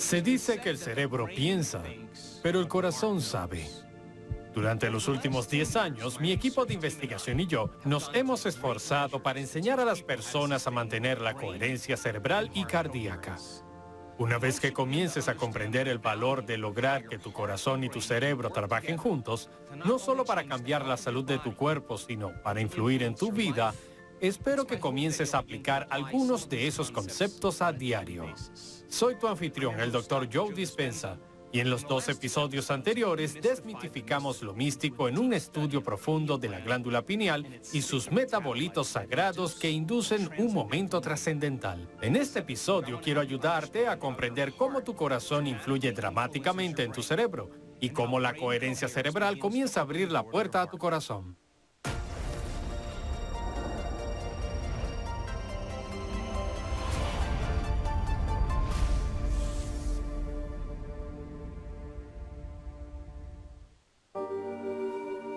Se dice que el cerebro piensa, pero el corazón sabe. Durante los últimos 10 años, mi equipo de investigación y yo nos hemos esforzado para enseñar a las personas a mantener la coherencia cerebral y cardíaca. Una vez que comiences a comprender el valor de lograr que tu corazón y tu cerebro trabajen juntos, no solo para cambiar la salud de tu cuerpo, sino para influir en tu vida, espero que comiences a aplicar algunos de esos conceptos a diario. Soy tu anfitrión, el Dr. Joe Dispenza, y en los 2 episodios anteriores desmitificamos lo místico en un estudio profundo de la glándula pineal y sus metabolitos sagrados que inducen un momento trascendental. En este episodio quiero ayudarte a comprender cómo tu corazón influye dramáticamente en tu cerebro y cómo la coherencia cerebral comienza a abrir la puerta a tu corazón.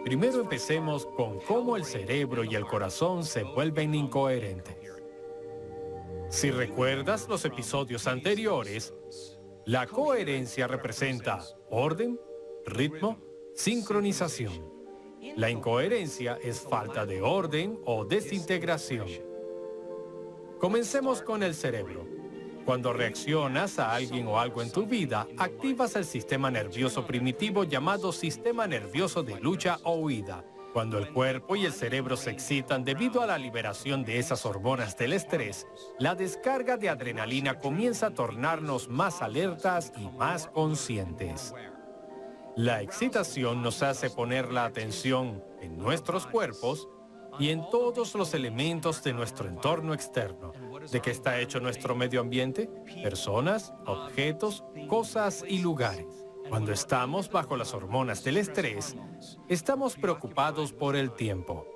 Primero empecemos con cómo el cerebro y el corazón se vuelven incoherentes. Si recuerdas los episodios anteriores, la coherencia representa orden, ritmo, sincronización. La incoherencia es falta de orden o desintegración. Comencemos con el cerebro. Cuando reaccionas a alguien o algo en tu vida, activas el sistema nervioso primitivo llamado sistema nervioso de lucha o huida. Cuando el cuerpo y el cerebro se excitan debido a la liberación de esas hormonas del estrés, la descarga de adrenalina comienza a tornarnos más alertas y más conscientes. La excitación nos hace poner la atención en nuestros cuerpos y en todos los elementos de nuestro entorno externo. ¿De qué está hecho nuestro medio ambiente? Personas, objetos, cosas y lugares. Cuando estamos bajo las hormonas del estrés, estamos preocupados por el tiempo.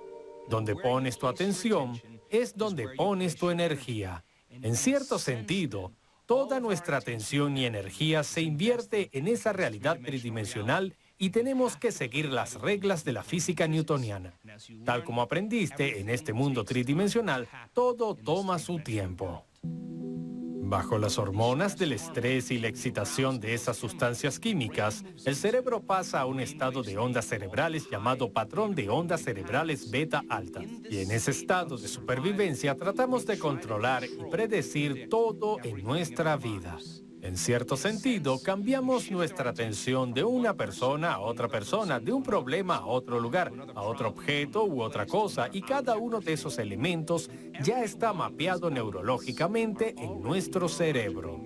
Donde pones tu atención es donde pones tu energía. En cierto sentido, toda nuestra atención y energía se invierte en esa realidad tridimensional y tenemos que seguir las reglas de la física newtoniana. Tal como aprendiste en este mundo tridimensional, todo toma su tiempo. Bajo las hormonas del estrés y la excitación de esas sustancias químicas, el cerebro pasa a un estado de ondas cerebrales llamado patrón de ondas cerebrales beta altas. Y en ese estado de supervivencia tratamos de controlar y predecir todo en nuestra vida. En cierto sentido, cambiamos nuestra atención de una persona a otra persona, de un problema a otro lugar, a otro objeto u otra cosa, y cada uno de esos elementos ya está mapeado neurológicamente en nuestro cerebro.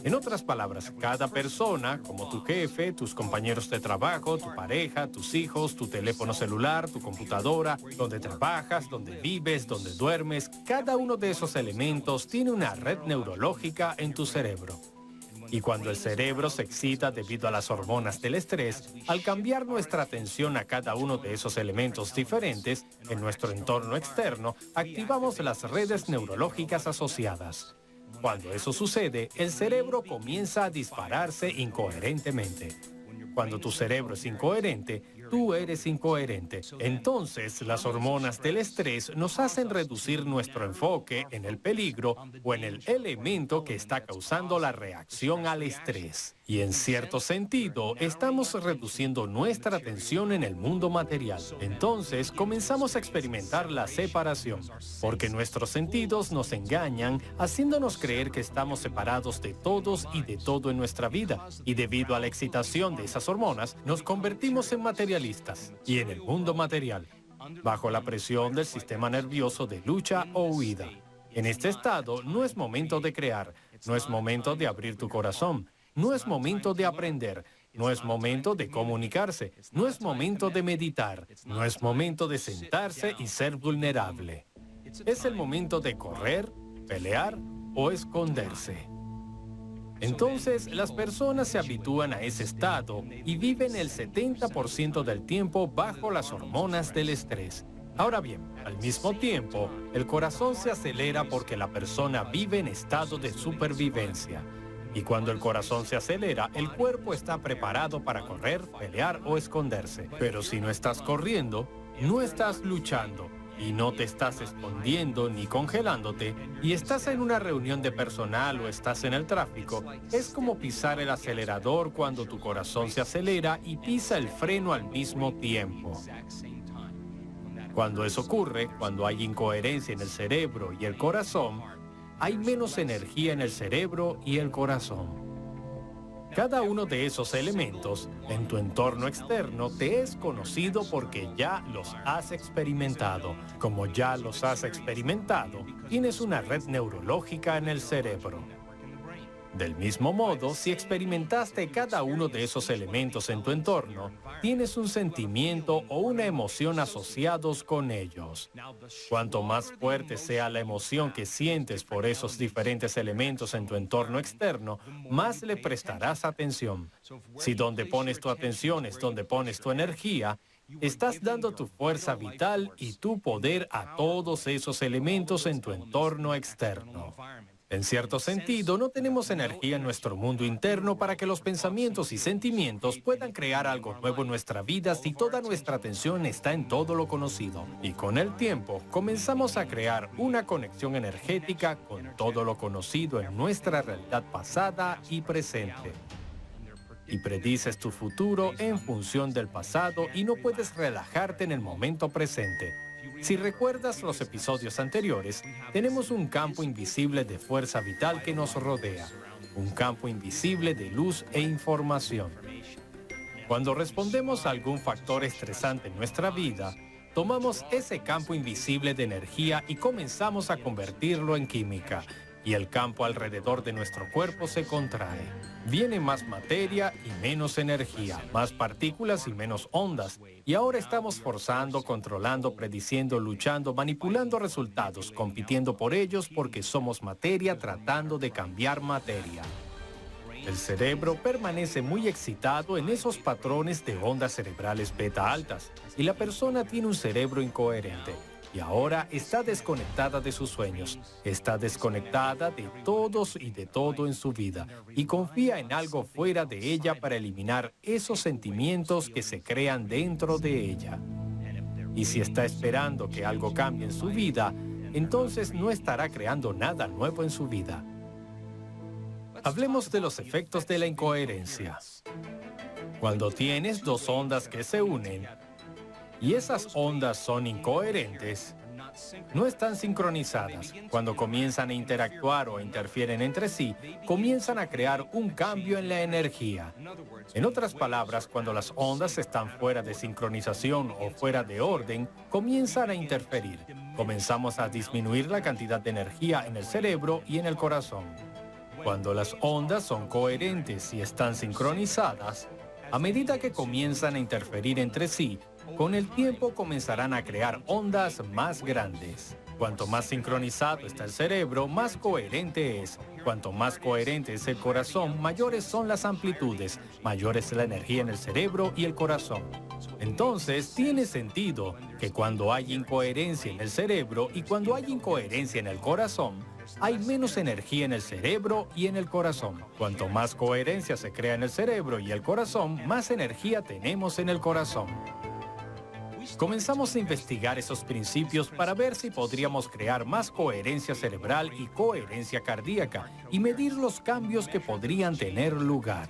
En otras palabras, cada persona, como tu jefe, tus compañeros de trabajo, tu pareja, tus hijos, tu teléfono celular, tu computadora, donde trabajas, donde vives, donde duermes, cada uno de esos elementos tiene una red neurológica en tu cerebro. Y cuando el cerebro se excita debido a las hormonas del estrés, al cambiar nuestra atención a cada uno de esos elementos diferentes en nuestro entorno externo, activamos las redes neurológicas asociadas. Cuando eso sucede, el cerebro comienza a dispararse incoherentemente. Cuando tu cerebro es incoherente, tú eres incoherente. Entonces, las hormonas del estrés nos hacen reducir nuestro enfoque en el peligro o en el elemento que está causando la reacción al estrés. Y en cierto sentido, estamos reduciendo nuestra atención en el mundo material. Entonces, comenzamos a experimentar la separación, porque nuestros sentidos nos engañan, haciéndonos creer que estamos separados de todos y de todo en nuestra vida. Y debido a la excitación de esas hormonas, nos convertimos en materialistas. Y en el mundo material, bajo la presión del sistema nervioso de lucha o huida. En este estado, no es momento de crear, no es momento de abrir tu corazón. No es momento de aprender, no es momento de comunicarse, no es momento de meditar, no es momento de sentarse y ser vulnerable. Es el momento de correr, pelear o esconderse. Entonces, las personas se habitúan a ese estado y viven el 70% del tiempo bajo las hormonas del estrés. Ahora bien, al mismo tiempo, el corazón se acelera porque la persona vive en estado de supervivencia. Y cuando el corazón se acelera, el cuerpo está preparado para correr, pelear o esconderse. Pero si no estás corriendo, no estás luchando y no te estás escondiendo ni congelándote, y estás en una reunión de personal o estás en el tráfico, es como pisar el acelerador cuando tu corazón se acelera y pisa el freno al mismo tiempo. Cuando eso ocurre, cuando hay incoherencia en el cerebro y el corazón, hay menos energía en el cerebro y el corazón. Cada uno de esos elementos en tu entorno externo te es conocido porque ya los has experimentado. Como ya los has experimentado, tienes una red neurológica en el cerebro. Del mismo modo, si experimentaste cada uno de esos elementos en tu entorno, tienes un sentimiento o una emoción asociados con ellos. Cuanto más fuerte sea la emoción que sientes por esos diferentes elementos en tu entorno externo, más le prestarás atención. Si donde pones tu atención es donde pones tu energía, estás dando tu fuerza vital y tu poder a todos esos elementos en tu entorno externo. En cierto sentido, no tenemos energía en nuestro mundo interno para que los pensamientos y sentimientos puedan crear algo nuevo en nuestra vida si toda nuestra atención está en todo lo conocido. Y con el tiempo, comenzamos a crear una conexión energética con todo lo conocido en nuestra realidad pasada y presente. Y predices tu futuro en función del pasado y no puedes relajarte en el momento presente. Si recuerdas los episodios anteriores, tenemos un campo invisible de fuerza vital que nos rodea, un campo invisible de luz e información. Cuando respondemos a algún factor estresante en nuestra vida, tomamos ese campo invisible de energía y comenzamos a convertirlo en química, y el campo alrededor de nuestro cuerpo se contrae. Viene más materia y menos energía, más partículas y menos ondas. Y ahora estamos forzando, controlando, prediciendo, luchando, manipulando resultados, compitiendo por ellos porque somos materia tratando de cambiar materia. El cerebro permanece muy excitado en esos patrones de ondas cerebrales beta altas y la persona tiene un cerebro incoherente. Y ahora está desconectada de sus sueños, está desconectada de todos y de todo en su vida y confía en algo fuera de ella para eliminar esos sentimientos que se crean dentro de ella. Y si está esperando que algo cambie en su vida, entonces no estará creando nada nuevo en su vida. Hablemos de los efectos de la incoherencia. Cuando tienes dos ondas que se unen, y esas ondas son incoherentes, no están sincronizadas. Cuando comienzan a interactuar o interfieren entre sí, comienzan a crear un cambio en la energía. En otras palabras, cuando las ondas están fuera de sincronización o fuera de orden, comienzan a interferir. Comenzamos a disminuir la cantidad de energía en el cerebro y en el corazón. Cuando las ondas son coherentes y están sincronizadas, a medida que comienzan a interferir entre sí, con el tiempo comenzarán a crear ondas más grandes. Cuanto más sincronizado está el cerebro, más coherente es. Cuanto más coherente es el corazón, mayores son las amplitudes, mayor es la energía en el cerebro y el corazón. Entonces, tiene sentido que cuando hay incoherencia en el cerebro y cuando hay incoherencia en el corazón, hay menos energía en el cerebro y en el corazón. Cuanto más coherencia se crea en el cerebro y el corazón, más energía tenemos en el corazón. Comenzamos a investigar esos principios para ver si podríamos crear más coherencia cerebral y coherencia cardíaca y medir los cambios que podrían tener lugar.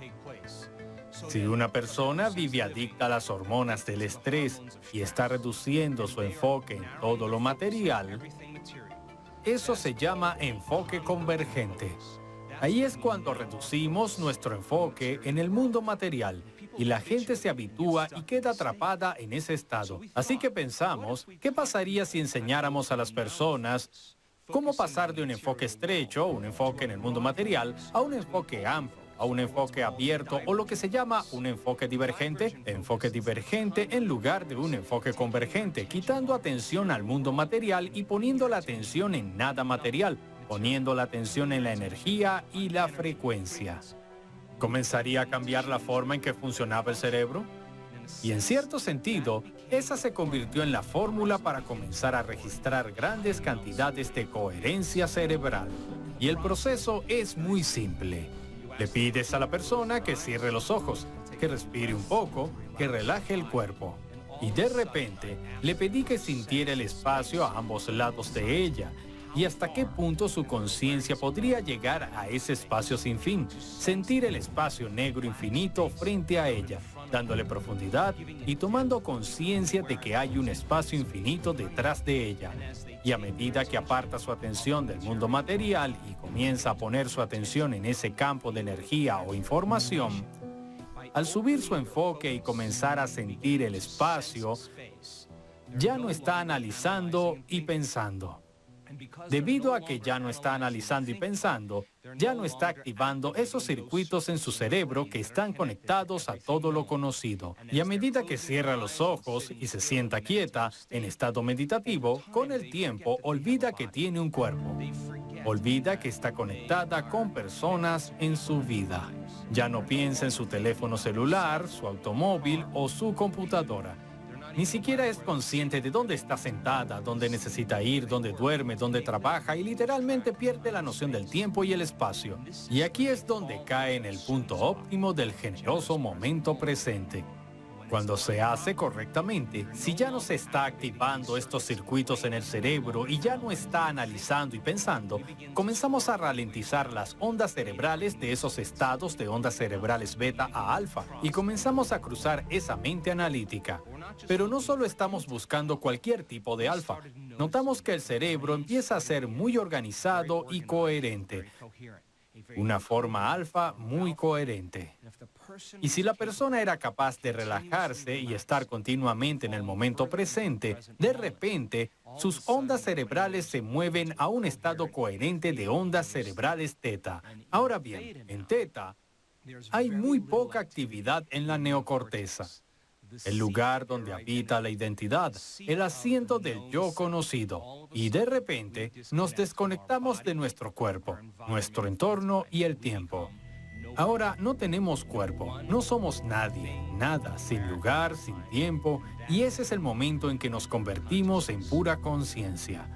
Si una persona vive adicta a las hormonas del estrés y está reduciendo su enfoque en todo lo material, eso se llama enfoque convergente. Ahí es cuando reducimos nuestro enfoque en el mundo material y la gente se habitúa y queda atrapada en ese estado. Así que pensamos, ¿qué pasaría si enseñáramos a las personas cómo pasar de un enfoque estrecho, un enfoque en el mundo material, a un enfoque amplio, a un enfoque abierto o lo que se llama un enfoque divergente en lugar de un enfoque convergente, quitando atención al mundo material y poniendo la atención en nada material, poniendo la atención en la energía y la frecuencia? ¿Comenzaría a cambiar la forma en que funcionaba el cerebro? Y en cierto sentido, esa se convirtió en la fórmula para comenzar a registrar grandes cantidades de coherencia cerebral. Y el proceso es muy simple. Le pides a la persona que cierre los ojos, que respire un poco, que relaje el cuerpo. Y de repente, le pedí que sintiera el espacio a ambos lados de ella. Y hasta qué punto su conciencia podría llegar a ese espacio sin fin, sentir el espacio negro infinito frente a ella, dándole profundidad y tomando conciencia de que hay un espacio infinito detrás de ella. Y a medida que aparta su atención del mundo material y comienza a poner su atención en ese campo de energía o información, al subir su enfoque y comenzar a sentir el espacio, ya no está analizando y pensando. Debido a que ya no está analizando y pensando, ya no está activando esos circuitos en su cerebro que están conectados a todo lo conocido. Y a medida que cierra los ojos y se sienta quieta, en estado meditativo, con el tiempo olvida que tiene un cuerpo. Olvida que está conectada con personas en su vida. Ya no piensa en su teléfono celular, su automóvil o su computadora. Ni siquiera es consciente de dónde está sentada, dónde necesita ir, dónde duerme, dónde trabaja y literalmente pierde la noción del tiempo y el espacio. Y aquí es donde cae en el punto óptimo del generoso momento presente. Cuando se hace correctamente, si ya no se está activando estos circuitos en el cerebro y ya no está analizando y pensando, comenzamos a ralentizar las ondas cerebrales de esos estados de ondas cerebrales beta a alfa y comenzamos a cruzar esa mente analítica. Pero no solo estamos buscando cualquier tipo de alfa, notamos que el cerebro empieza a ser muy organizado y coherente. Una forma alfa muy coherente. Y si la persona era capaz de relajarse y estar continuamente en el momento presente, de repente sus ondas cerebrales se mueven a un estado coherente de ondas cerebrales teta. Ahora bien, en teta hay muy poca actividad en la neocorteza, el lugar donde habita la identidad, el asiento del yo conocido. Y de repente nos desconectamos de nuestro cuerpo, nuestro entorno y el tiempo. Ahora no tenemos cuerpo, no somos nadie, nada, sin lugar, sin tiempo, y ese es el momento en que nos convertimos en pura conciencia.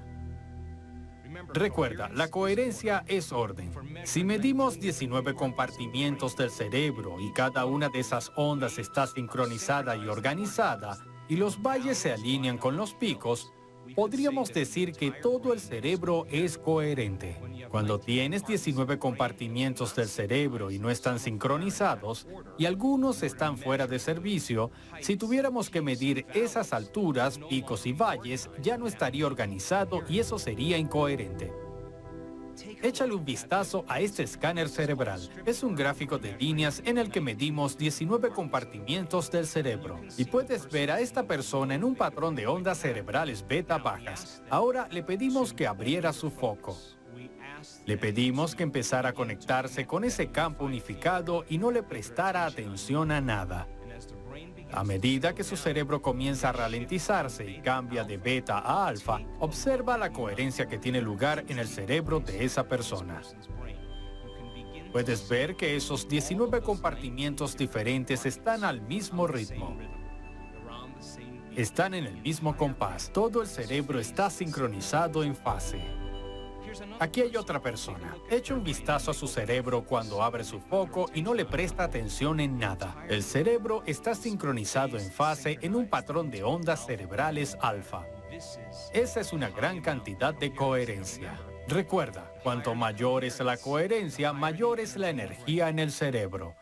Recuerda, la coherencia es orden. Si medimos 19 compartimientos del cerebro y cada una de esas ondas está sincronizada y organizada, y los valles se alinean con los picos, podríamos decir que todo el cerebro es coherente. Cuando tienes 19 compartimientos del cerebro y no están sincronizados, y algunos están fuera de servicio, si tuviéramos que medir esas alturas, picos y valles, ya no estaría organizado y eso sería incoherente. Échale un vistazo a este escáner cerebral. Es un gráfico de líneas en el que medimos 19 compartimientos del cerebro. Y puedes ver a esta persona en un patrón de ondas cerebrales beta bajas. Ahora le pedimos que abriera su foco. Le pedimos que empezara a conectarse con ese campo unificado y no le prestara atención a nada. A medida que su cerebro comienza a ralentizarse y cambia de beta a alfa, observa la coherencia que tiene lugar en el cerebro de esa persona. Puedes ver que esos 19 compartimientos diferentes están al mismo ritmo. Están en el mismo compás. Todo el cerebro está sincronizado en fase. Aquí hay otra persona. Echa un vistazo a su cerebro cuando abre su foco y no le presta atención en nada. El cerebro está sincronizado en fase en un patrón de ondas cerebrales alfa. Esa es una gran cantidad de coherencia. Recuerda, cuanto mayor es la coherencia, mayor es la energía en el cerebro.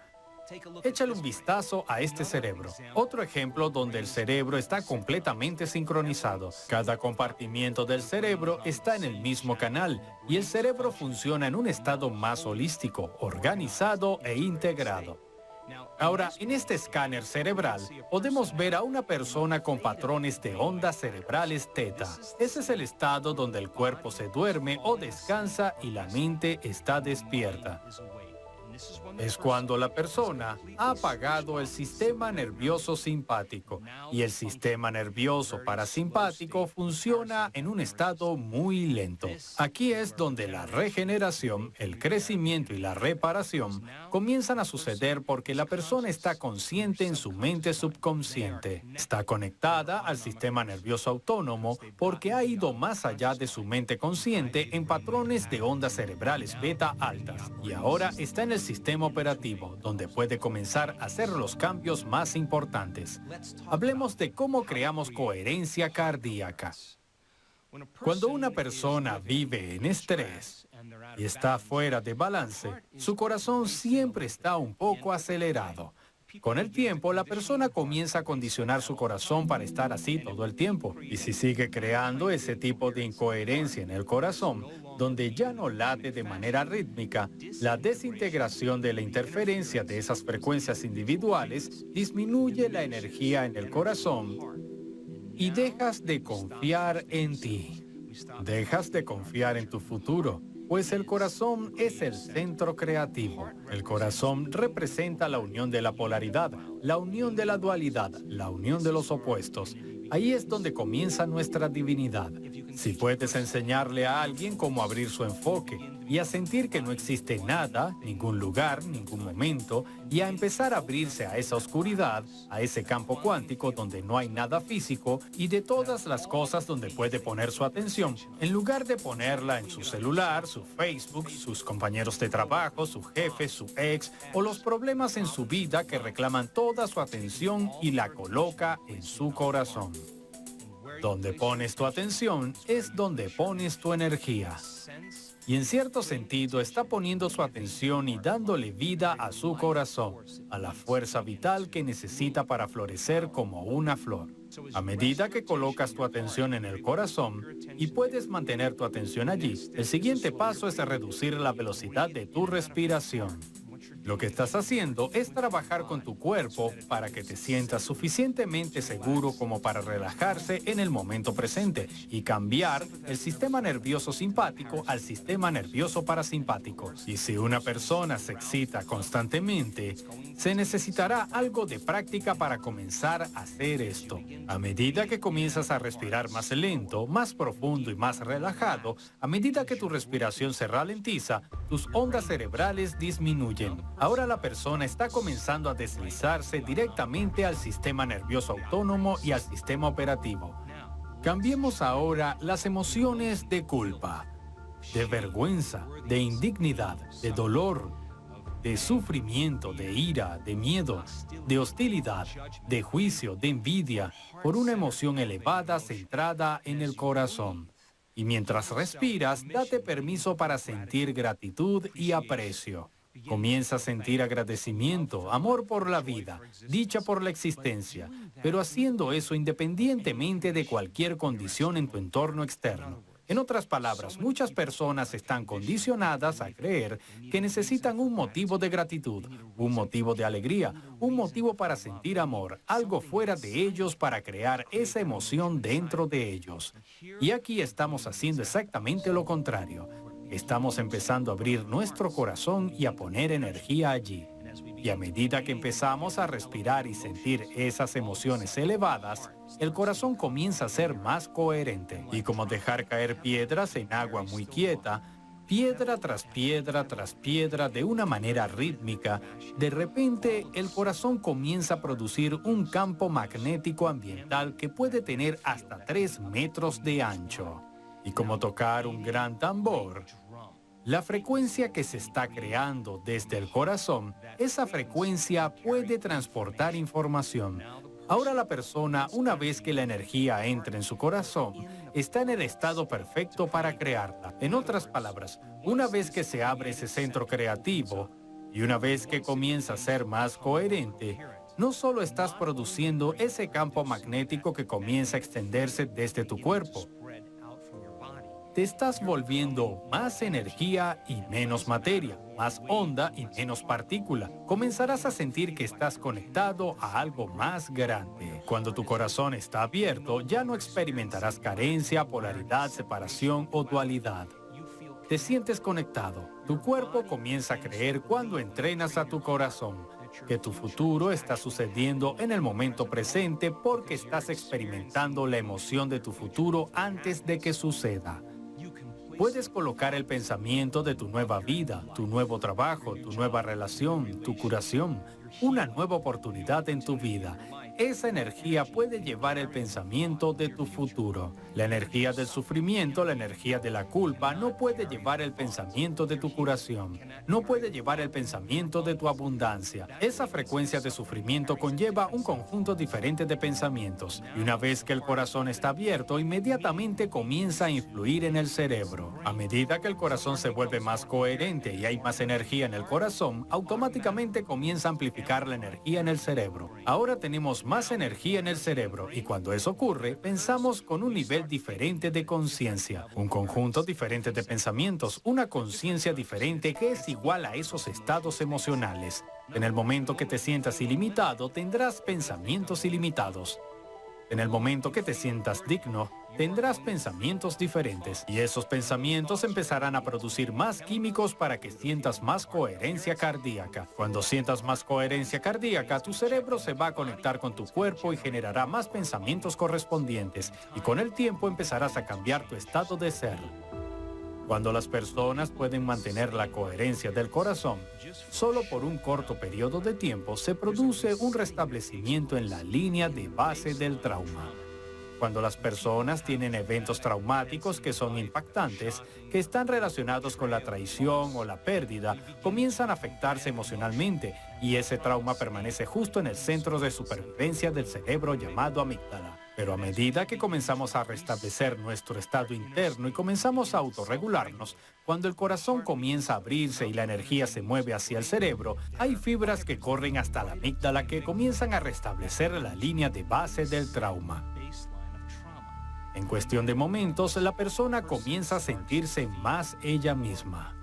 Échale un vistazo a este cerebro. Otro ejemplo donde el cerebro está completamente sincronizado. Cada compartimiento del cerebro está en el mismo canal y el cerebro funciona en un estado más holístico, organizado e integrado. Ahora, en este escáner cerebral, podemos ver a una persona con patrones de ondas cerebrales teta. Ese es el estado donde el cuerpo se duerme o descansa y la mente está despierta. Es cuando la persona ha apagado el sistema nervioso simpático y el sistema nervioso parasimpático funciona en un estado muy lento. Aquí es donde la regeneración, el crecimiento y la reparación comienzan a suceder porque la persona está consciente en su mente subconsciente. Está conectada al sistema nervioso autónomo porque ha ido más allá de su mente consciente en patrones de ondas cerebrales beta altas y ahora está en el sistema operativo, donde puede comenzar a hacer los cambios más importantes. Hablemos de cómo creamos coherencia cardíaca. Cuando una persona vive en estrés y está fuera de balance, su corazón siempre está un poco acelerado. Con el tiempo, la persona comienza a condicionar su corazón para estar así todo el tiempo. Y si sigue creando ese tipo de incoherencia en el corazón, donde ya no late de manera rítmica, la desintegración de la interferencia de esas frecuencias individuales disminuye la energía en el corazón y dejas de confiar en ti. Dejas de confiar en tu futuro. Pues el corazón es el centro creativo. El corazón representa la unión de la polaridad, la unión de la dualidad, la unión de los opuestos. Ahí es donde comienza nuestra divinidad. Si puedes enseñarle a alguien cómo abrir su enfoque y a sentir que no existe nada, ningún lugar, ningún momento, y a empezar a abrirse a esa oscuridad, a ese campo cuántico donde no hay nada físico y de todas las cosas donde puede poner su atención, en lugar de ponerla en su celular, su Facebook, sus compañeros de trabajo, su jefe, su ex o los problemas en su vida que reclaman toda su atención y la coloca en su corazón. Donde pones tu atención es donde pones tu energía. Y en cierto sentido está poniendo su atención y dándole vida a su corazón, a la fuerza vital que necesita para florecer como una flor. A medida que colocas tu atención en el corazón y puedes mantener tu atención allí, el siguiente paso es reducir la velocidad de tu respiración. Lo que estás haciendo es trabajar con tu cuerpo para que te sientas suficientemente seguro como para relajarse en el momento presente y cambiar el sistema nervioso simpático al sistema nervioso parasimpático. Y si una persona se excita constantemente, se necesitará algo de práctica para comenzar a hacer esto. A medida que comienzas a respirar más lento, más profundo y más relajado, a medida que tu respiración se ralentiza, tus ondas cerebrales disminuyen. Ahora la persona está comenzando a deslizarse directamente al sistema nervioso autónomo y al sistema operativo. Cambiemos ahora las emociones de culpa, de vergüenza, de indignidad, de dolor, de sufrimiento, de ira, de miedo, de hostilidad, de juicio, de envidia, por una emoción elevada centrada en el corazón. Y mientras respiras, date permiso para sentir gratitud y aprecio. Comienza a sentir agradecimiento, amor por la vida, dicha por la existencia, pero haciendo eso independientemente de cualquier condición en tu entorno externo. En otras palabras, muchas personas están condicionadas a creer que necesitan un motivo de gratitud, un motivo de alegría, un motivo para sentir amor, algo fuera de ellos para crear esa emoción dentro de ellos. Y aquí estamos haciendo exactamente lo contrario. Estamos empezando a abrir nuestro corazón y a poner energía allí. Y a medida que empezamos a respirar y sentir esas emociones elevadas, el corazón comienza a ser más coherente. Y como dejar caer piedras en agua muy quieta, piedra tras piedra de una manera rítmica, de repente el corazón comienza a producir un campo magnético ambiental que puede tener hasta 3 metros de ancho. Y como tocar un gran tambor, la frecuencia que se está creando desde el corazón, esa frecuencia puede transportar información. Ahora la persona, una vez que la energía entra en su corazón, está en el estado perfecto para crearla. En otras palabras, una vez que se abre ese centro creativo y una vez que comienza a ser más coherente, no solo estás produciendo ese campo magnético que comienza a extenderse desde tu cuerpo, te estás volviendo más energía y menos materia, más onda y menos partícula. Comenzarás a sentir que estás conectado a algo más grande. Cuando tu corazón está abierto, ya no experimentarás carencia, polaridad, separación o dualidad. Te sientes conectado. Tu cuerpo comienza a creer cuando entrenas a tu corazón que tu futuro está sucediendo en el momento presente porque estás experimentando la emoción de tu futuro antes de que suceda. Puedes colocar el pensamiento de tu nueva vida, tu nuevo trabajo, tu nueva relación, tu curación, una nueva oportunidad en tu vida. esa energía puede llevar el pensamiento de tu futuro. La energía del sufrimiento, la energía de la culpa, no puede llevar el pensamiento de tu curación. No puede llevar el pensamiento de tu abundancia. Esa frecuencia de sufrimiento conlleva un conjunto diferente de pensamientos. Y una vez que el corazón está abierto, inmediatamente comienza a influir en el cerebro. A medida que el corazón se vuelve más coherente y hay más energía en el corazón, automáticamente comienza a amplificar la energía en el cerebro. Ahora tenemos más energía en el cerebro y cuando eso ocurre, pensamos con un nivel diferente de conciencia, un conjunto diferente de pensamientos, una conciencia diferente que es igual a esos estados emocionales. En el momento que te sientas ilimitado, tendrás pensamientos ilimitados. En el momento que te sientas digno, tendrás pensamientos diferentes y esos pensamientos empezarán a producir más químicos para que sientas más coherencia cardíaca. Cuando sientas más coherencia cardíaca, tu cerebro se va a conectar con tu cuerpo y generará más pensamientos correspondientes y con el tiempo empezarás a cambiar tu estado de ser. Cuando las personas pueden mantener la coherencia del corazón, solo por un corto periodo de tiempo se produce un restablecimiento en la línea de base del trauma. Cuando las personas tienen eventos traumáticos que son impactantes, que están relacionados con la traición o la pérdida, comienzan a afectarse emocionalmente y ese trauma permanece justo en el centro de supervivencia del cerebro llamado amígdala. Pero a medida que comenzamos a restablecer nuestro estado interno y comenzamos a autorregularnos, cuando el corazón comienza a abrirse y la energía se mueve hacia el cerebro, hay fibras que corren hasta la amígdala que comienzan a restablecer la línea de base del trauma. En cuestión de momentos, la persona comienza a sentirse más ella misma.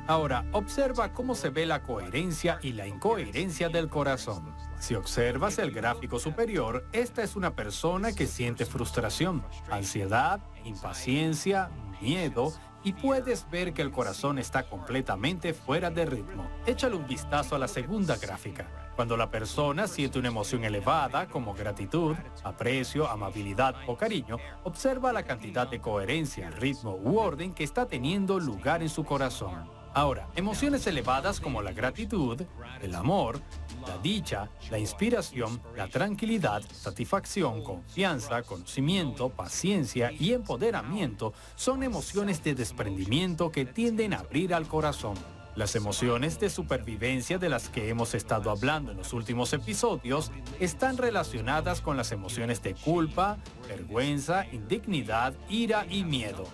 Ahora, observa cómo se ve la coherencia y la incoherencia del corazón. Si observas el gráfico superior, esta es una persona que siente frustración, ansiedad, impaciencia, miedo, y puedes ver que el corazón está completamente fuera de ritmo. Échale un vistazo a la segunda gráfica. Cuando la persona siente una emoción elevada, como gratitud, aprecio, amabilidad o cariño, observa la cantidad de coherencia, ritmo u orden que está teniendo lugar en su corazón. Ahora, emociones elevadas como la gratitud, el amor, la dicha, la inspiración, la tranquilidad, satisfacción, confianza, conocimiento, paciencia y empoderamiento son emociones de desprendimiento que tienden a abrir al corazón. Las emociones de supervivencia de las que hemos estado hablando en los últimos episodios están relacionadas con las emociones de culpa, vergüenza, indignidad, ira y miedo.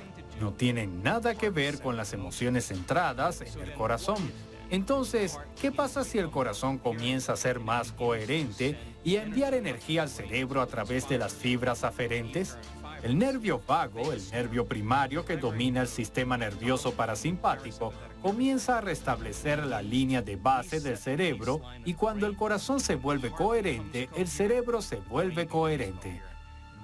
No tienen nada que ver con las emociones centradas en el corazón. Entonces, ¿qué pasa si el corazón comienza a ser más coherente y a enviar energía al cerebro a través de las fibras aferentes? El nervio vago, el nervio primario que domina el sistema nervioso parasimpático, comienza a restablecer la línea de base del cerebro y cuando el corazón se vuelve coherente, el cerebro se vuelve coherente.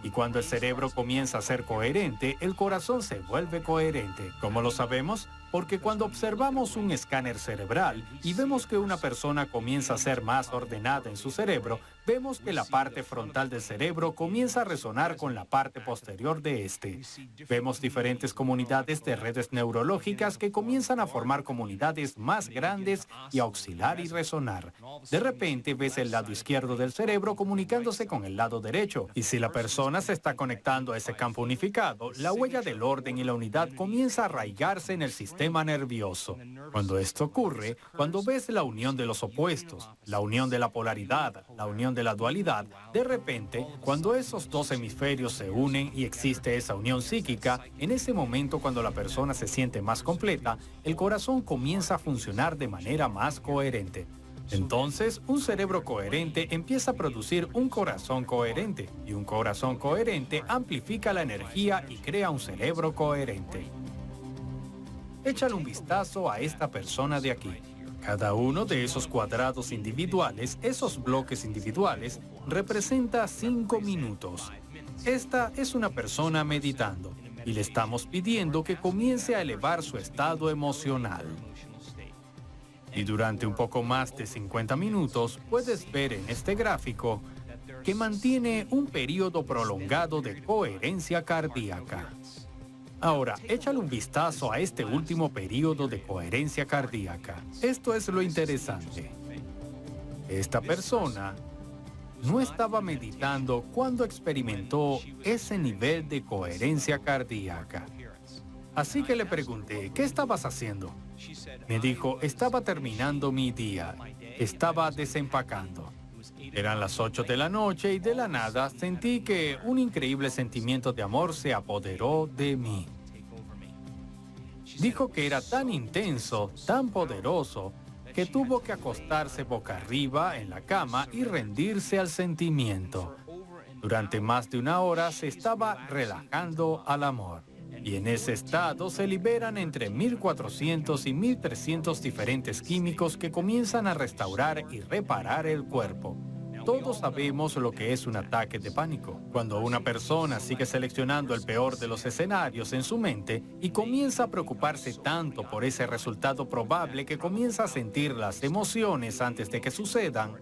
Y cuando el cerebro comienza a ser coherente, el corazón se vuelve coherente. ¿Cómo lo sabemos? Porque cuando observamos un escáner cerebral y vemos que una persona comienza a ser más ordenada en su cerebro, vemos que la parte frontal del cerebro comienza a resonar con la parte posterior de este. Vemos diferentes comunidades de redes neurológicas que comienzan a formar comunidades más grandes y a oscilar y resonar. De repente ves el lado izquierdo del cerebro comunicándose con el lado derecho. Y si la persona se está conectando a ese campo unificado, la huella del orden y la unidad comienza a arraigarse en el sistema nervioso. Cuando esto ocurre, cuando ves la unión de los opuestos, la unión de la polaridad, la unión de la dualidad, de repente, cuando esos dos hemisferios se unen y existe esa unión psíquica, en ese momento cuando la persona se siente más completa, el corazón comienza a funcionar de manera más coherente. Entonces, un cerebro coherente empieza a producir un corazón coherente, y un corazón coherente amplifica la energía y crea un cerebro coherente. Échale un vistazo a esta persona de aquí. Cada uno de esos cuadrados individuales, esos bloques individuales, representa 5 minutos. Esta es una persona meditando y le estamos pidiendo que comience a elevar su estado emocional. Y durante un poco más de 50 minutos puedes ver en este gráfico que mantiene un periodo prolongado de coherencia cardíaca. Ahora, échale un vistazo a este último periodo de coherencia cardíaca. Esto es lo interesante. Esta persona no estaba meditando cuando experimentó ese nivel de coherencia cardíaca. Así que le pregunté, ¿qué estabas haciendo? Me dijo, estaba terminando mi día, estaba desempacando. Eran las 8 de la noche y de la nada sentí que un increíble sentimiento de amor se apoderó de mí. Dijo que era tan intenso, tan poderoso, que tuvo que acostarse boca arriba en la cama y rendirse al sentimiento. Durante más de una hora se estaba relajando al amor. Y en ese estado se liberan entre 1.400 y 1.300 diferentes químicos que comienzan a restaurar y reparar el cuerpo. Todos sabemos lo que es un ataque de pánico. Cuando una persona sigue seleccionando el peor de los escenarios en su mente y comienza a preocuparse tanto por ese resultado probable que comienza a sentir las emociones antes de que sucedan,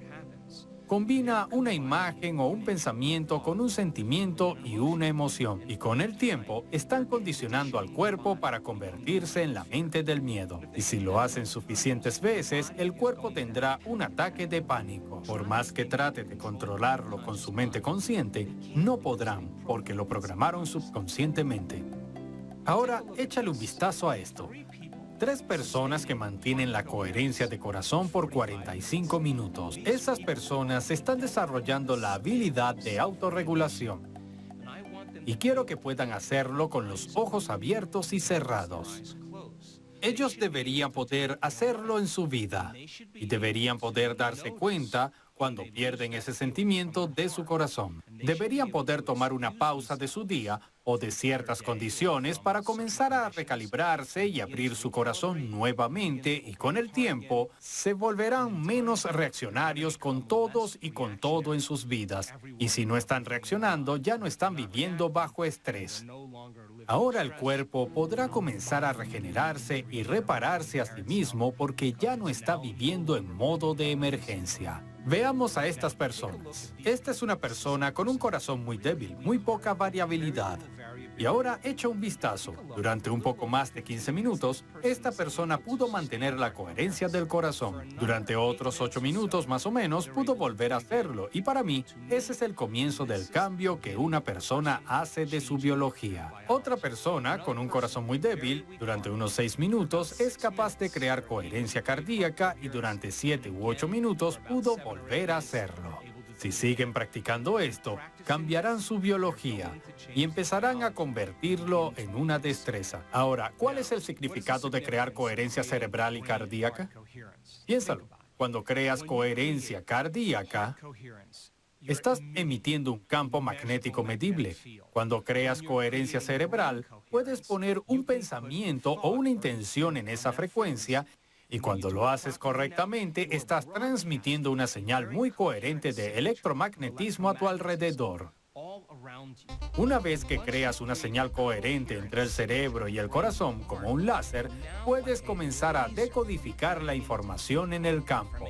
combina una imagen o un pensamiento con un sentimiento y una emoción. Y con el tiempo están condicionando al cuerpo para convertirse en la mente del miedo. Y si lo hacen suficientes veces, el cuerpo tendrá un ataque de pánico. Por más que trate de controlarlo con su mente consciente, no podrán porque lo programaron subconscientemente. Ahora, échale un vistazo a esto. 3 personas que mantienen la coherencia de corazón por 45 minutos. Esas personas están desarrollando la habilidad de autorregulación. Y quiero que puedan hacerlo con los ojos abiertos y cerrados. Ellos deberían poder hacerlo en su vida. Y deberían poder darse cuenta cuando pierden ese sentimiento de su corazón. Deberían poder tomar una pausa de su día o de ciertas condiciones para comenzar a recalibrarse y abrir su corazón nuevamente, y con el tiempo se volverán menos reaccionarios con todos y con todo en sus vidas. Y si no están reaccionando, ya no están viviendo bajo estrés. Ahora el cuerpo podrá comenzar a regenerarse y repararse a sí mismo porque ya no está viviendo en modo de emergencia. Veamos a estas personas. Esta es una persona con un corazón muy débil, muy poca variabilidad. Y ahora echa un vistazo. Durante un poco más de 15 minutos, esta persona pudo mantener la coherencia del corazón. Durante otros 8 minutos más o menos, pudo volver a hacerlo. Y para mí, ese es el comienzo del cambio que una persona hace de su biología. Otra persona con un corazón muy débil, durante unos 6 minutos, es capaz de crear coherencia cardíaca y durante 7 u 8 minutos pudo volver a hacerlo. Si siguen practicando esto, cambiarán su biología y empezarán a convertirlo en una destreza. Ahora, ¿cuál es el significado de crear coherencia cerebral y cardíaca? Piénsalo. Cuando creas coherencia cardíaca, estás emitiendo un campo magnético medible. Cuando creas coherencia cerebral, puedes poner un pensamiento o una intención en esa frecuencia. Y cuando lo haces correctamente, estás transmitiendo una señal muy coherente de electromagnetismo a tu alrededor. Una vez que creas una señal coherente entre el cerebro y el corazón, como un láser, puedes comenzar a decodificar la información en el campo.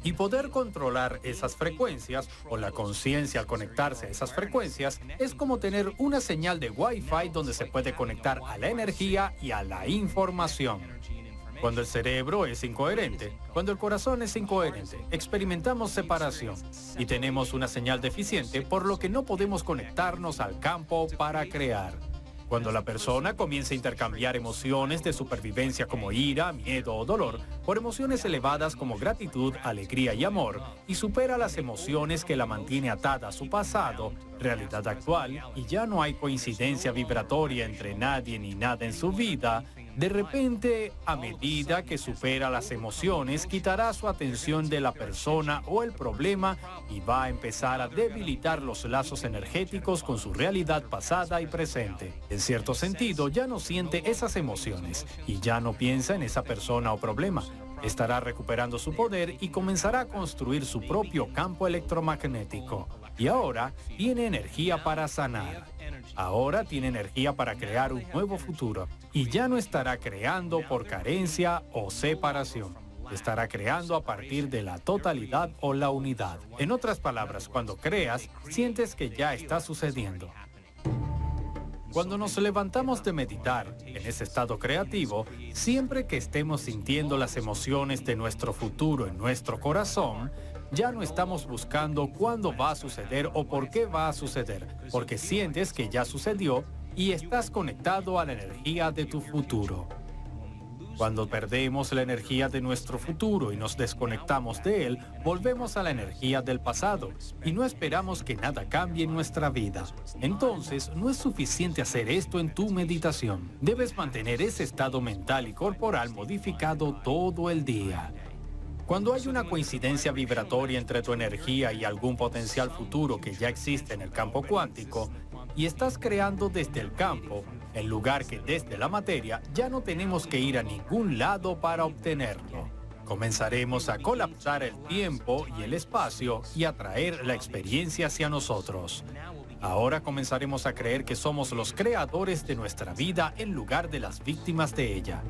Y poder controlar esas frecuencias, o la conciencia al conectarse a esas frecuencias, es como tener una señal de Wi-Fi donde se puede conectar a la energía y a la información. Cuando el cerebro es incoherente, cuando el corazón es incoherente, experimentamos separación y tenemos una señal deficiente, por lo que no podemos conectarnos al campo para crear. Cuando la persona comienza a intercambiar emociones de supervivencia como ira, miedo o dolor por emociones elevadas como gratitud, alegría y amor, y supera las emociones que la mantiene atada a su pasado, realidad actual, y ya no hay coincidencia vibratoria entre nadie ni nada en su vida, de repente, a medida que supera las emociones, quitará su atención de la persona o el problema y va a empezar a debilitar los lazos energéticos con su realidad pasada y presente. En cierto sentido, ya no siente esas emociones y ya no piensa en esa persona o problema. Estará recuperando su poder y comenzará a construir su propio campo electromagnético. Y ahora tiene energía para sanar. Ahora tiene energía para crear un nuevo futuro y ya no estará creando por carencia o separación. Estará creando a partir de la totalidad o la unidad. En otras palabras, cuando creas, sientes que ya está sucediendo. Cuando nos levantamos de meditar en ese estado creativo, siempre que estemos sintiendo las emociones de nuestro futuro en nuestro corazón, Ya no estamos buscando cuándo va a suceder o por qué va a suceder, porque sientes que ya sucedió y estás conectado a la energía de tu futuro. Cuando perdemos la energía de nuestro futuro y nos desconectamos de él, volvemos a la energía del pasado y no esperamos que nada cambie en nuestra vida. Entonces, no es suficiente hacer esto en tu meditación. Debes mantener ese estado mental y corporal modificado todo el día. Cuando hay una coincidencia vibratoria entre tu energía y algún potencial futuro que ya existe en el campo cuántico, y estás creando desde el campo, en lugar que desde la materia, ya no tenemos que ir a ningún lado para obtenerlo. Comenzaremos a colapsar el tiempo y el espacio y atraer la experiencia hacia nosotros. Ahora comenzaremos a creer que somos los creadores de nuestra vida en lugar de las víctimas de ella.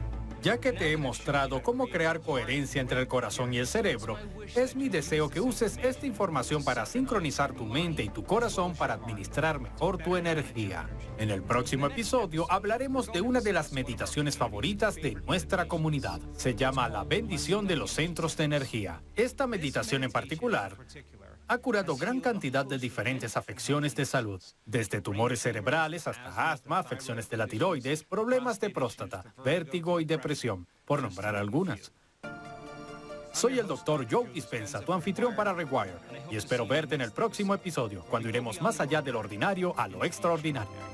Ya que te he mostrado cómo crear coherencia entre el corazón y el cerebro, es mi deseo que uses esta información para sincronizar tu mente y tu corazón para administrar mejor tu energía. En el próximo episodio hablaremos de una de las meditaciones favoritas de nuestra comunidad. Se llama La bendición de los centros de energía. Esta meditación en particular ha curado gran cantidad de diferentes afecciones de salud, desde tumores cerebrales hasta asma, afecciones de la tiroides, problemas de próstata, vértigo y depresión, por nombrar algunas. Soy el Dr. Joe Dispenza, tu anfitrión para Rewire, y espero verte en el próximo episodio, cuando iremos más allá del ordinario a lo extraordinario.